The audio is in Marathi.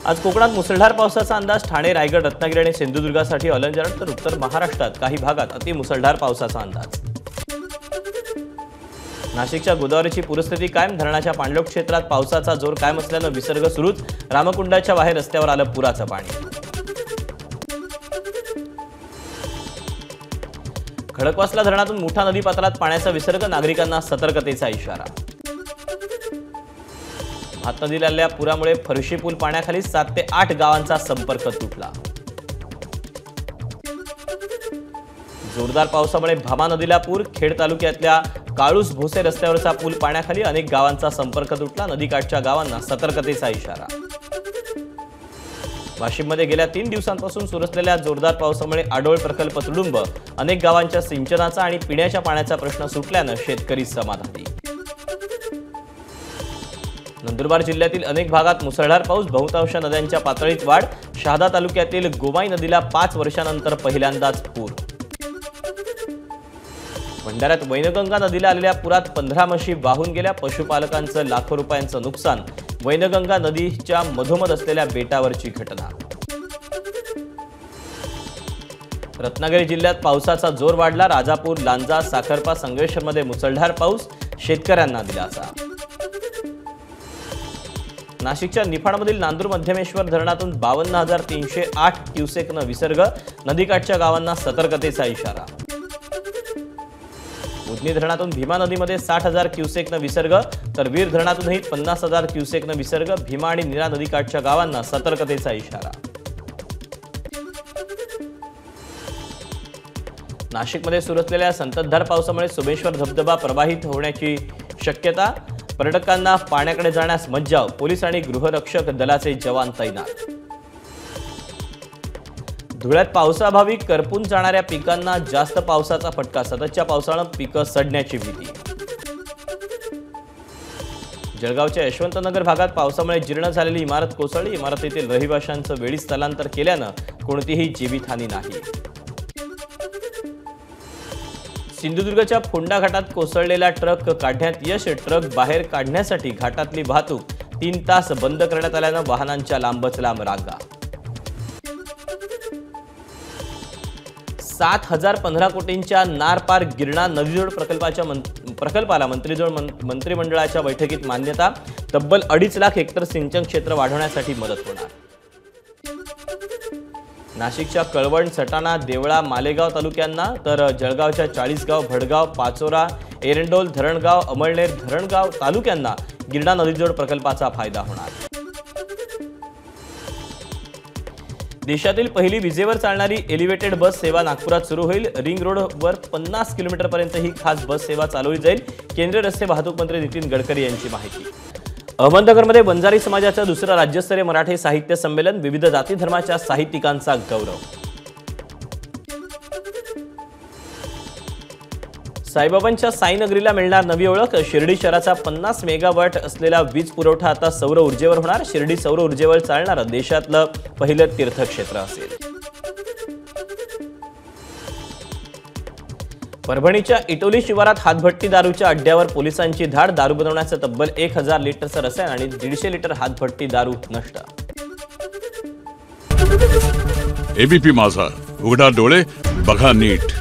आज कोकणात मुसळधार पावसाचा अंदाज। ठाणे, रायगड, रत्नागिरी आणि सिंधुदुर्गासाठी ऑरेंज अलर्ट, तर उत्तर महाराष्ट्रात काही भागात अतिमुसळधार पावसाचा अंदाज। नाशिकच्या गोदावरीची पूरस्थिती कायम। धरणाच्या पाणलोट क्षेत्रात पावसाचा जोर कायम असल्याने विसर्ग सुरूच। रामकुंडाच्या बाहेर रस्त्यावर आलं पुराचं पाणी। खडकवासला धरणातून मुठा नदीपात्रात पाण्याचा विसर्ग। नागरिकांना सतर्कतेचा इशारा। भात नदीला आलेल्या पुरामुळे फरशी पूल पाण्याखाली। 7 ते 8 गावांचा संपर्क तुटला। जोरदार पावसामुळे भामा नदीला पूर। खेड तालुक्यातल्या काळूस भोसे रस्त्यावरचा पूल पाण्याखाली। अनेक गावांचा संपर्क तुटला। नदीकाठच्या गावांना सतर्कतेचा इशारा। वाशिममध्ये गेल्या 3 दिवसांपासून सुरू असलेल्या जोरदार पावसामुळे आडोळ प्रकल्प तुडुंब। अनेक गावांच्या सिंचनाचा आणि पिण्याच्या पाण्याचा प्रश्न सुटल्याने शेतकरी समाधानी। नंदुरबार जिल्ह्यातील अनेक भागात मुसळधार पाऊस। बहुतांश नद्यांच्या पातळीत वाढ। शहादा तालुक्यातील गोमाई नदीला 5 वर्षांनंतर पहिल्यांदाच पूर। भंडाऱ्यात वैनगंगा नदीला आलेल्या पुरात 15 म्हशी वाहून गेल्या। पशुपालकांचं लाखो रुपयांचं नुकसान। वैनगंगा नदीच्या मधोमध असलेल्या बेटावरची घटना। रत्नागिरी जिल्ह्यात पावसाचा जोर वाढला। राजापूर, लांजा, साखरपा, संगमेश्वरमध्ये मुसळधार पाऊस। शेतकऱ्यांना दिलासा। नाशिकच्या निफाडमधील नांदूर मध्यमेश्वर धरणातून 52,308 क्युसेकनं विसर्ग। नदीकाठच्या गावांना सतर्कतेचा इशारा। उजनी धरणातून भीमा नदीमध्ये 60,000 क्युसेकनं विसर्ग, तर वीर धरणातूनही 50,000 क्युसेकनं विसर्ग। भीमा आणि नीरा नदीकाठच्या गावांना सतर्कतेचा इशारा। नाशिकमध्ये सुरू असलेल्या संततधार पावसामुळे सोमेश्वर धबधबा प्रवाहित होण्याची शक्यता। पर्यटकांना पाण्याकडे जाण्यास मज्जाव। पोलीस आणि गृहरक्षक दलाचे जवान तैनात। धुळ्यात पावसाअभावी करपून जाणाऱ्या पिकांना जास्त पावसाचा फटका। सततच्या पावसाने पिकं सडण्याची भीती। जळगावच्या यशवंतनगर भागात पावसामुळे जीर्ण झालेली इमारत कोसळली। इमारतीतील रहिवाशांचं वेळी स्थलांतर केल्यानं कोणतीही जीवितहानी नाही। सिंधुदुर्गच्या फोंडा घाटात कोसळलेला ट्रक काढण्यात यश। ट्रक बाहेर काढण्यासाठी घाटातली वाहतूक 3 तास बंद करण्यात आल्यानं वाहनांच्या लांबच लांब रांगा। 7,015 कोटींच्या नार पार गिरणा नदीजोड प्रकल्पाला मंत्रिमंडळाच्या बैठकीत मान्यता। तब्बल 2.5 लाख हेक्टर सिंचन क्षेत्र वाढवण्यासाठी मदत होणार। नाशिकच्या कळवण, सटाणा, देवळा, मालेगाव तालुक्यांना, तर जळगावच्या चाळीसगाव, भडगाव, पाचोरा, एरंडोल, धरणगाव, अमळनेर, धरणगाव तालुक्यांना गिरणा नदीजोड प्रकल्पाचा फायदा होणार। देशातील पहिली विजेवर चालणारी एलिव्हेटेड बस सेवा नागपुरात सुरू होईल। रिंग रोडवर 50 किलोमीटरपर्यंत ही खास बस सेवा चालवली जाईल। केंद्रीय रस्ते वाहतूक मंत्री नितीन गडकरी यांची माहिती। अहमदनगरमध्ये बंजारी समाजाचं 2रं राज्यस्तरीय मराठी साहित्य संमेलन। विविध जाती धर्माच्या साहित्यिकांचा गौरव। साईबाबांच्या साईनगरीला मिळणार नवी ओळख। शिर्डी शहराचा 50 मेगावॉट असलेला वीज पुरवठा आता सौर ऊर्जेवर होणार। शिर्डी सौर ऊर्जेवर चालणारं देशातलं पहिलं तीर्थक्षेत्र असेल। परभणीच्या इटोली शिवारात हातभट्टी दारूच्या अड्ड्यावर पोलिसांची धाड। दारू बनवण्याचं तब्बल 1000 लिटरचं रसायन आणि 150 लिटर हातभट्टी दारू नष्ट। एबीपी माझा, उघडा डोळे बघा नीट।